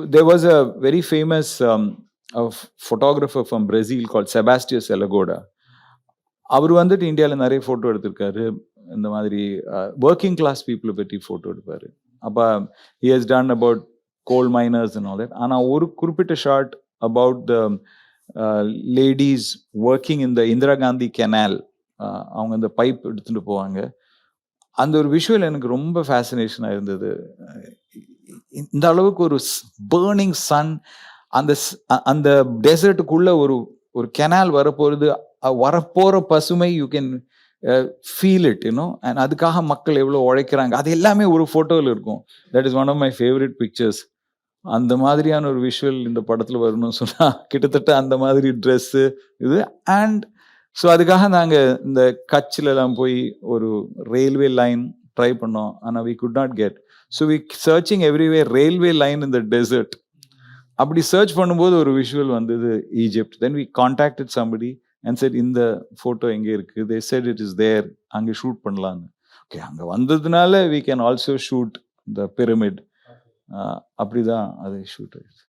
there was a very famous photographer from Brazil called Sebastião Salagoda. அவர் வந்துட்டு இந்தியாவில் நிறைய photo எடுத்திருக்காரு. இந்த மாதிரி ஒர்க்கிங் கிளாஸ் பீப்புளை பற்றி ஃபோட்டோ எடுப்பார். அப்போ he has done about coal miners and all that. ஆனால் ஒரு குறிப்பிட்ட short about the ladies working in the Indira Gandhi canal, அவங்க அந்த பைப் எடுத்துகிட்டு போவாங்க. அந்த ஒரு விஷுவல் எனக்கு ரொம்ப ஃபேசினேஷனாக இருந்தது. இந்த அளவுக்கு ஒரு பேர்னிங் சன், அந்த டெசர்ட்டுக்குள்ள ஒரு கெனால் வரப்போகிறது, வரப்போற பசுமை, you can feel it, you know. And அதுக்காக மக்கள் எவ்வளோ உழைக்கிறாங்க, அது எல்லாமே ஒரு ஃபோட்டோவில் இருக்கும். That is one of my favourite pictures. அந்த மாதிரியான ஒரு விஷுவல் இந்த படத்தில் வரணும்னு சொன்னால் கிட்டத்தட்ட அந்த மாதிரி ட்ரெஸ்ஸு இது. அண்ட் ஸோ அதுக்காக நாங்கள் இந்த கட்சிலலாம் போய் ஒரு ரயில்வே லைன் ட்ரை பண்ணோம். ஆனால் we could not get. So we searching every way railway line in the desert. அப்படி சர்ச் பண்ணும்போது ஒரு விஷுவல் வந்தது, Egypt. Then we contacted somebody and said இந்த ஃபோட்டோ எங்கே இருக்குது. They said it is there, அங்கே ஷூட் பண்ணலான்னு. ஓகே, அங்கே வந்ததுனால we can also shoot the pyramid. அப்படிதான் அது ஷூட் ஆயிடுச்சு.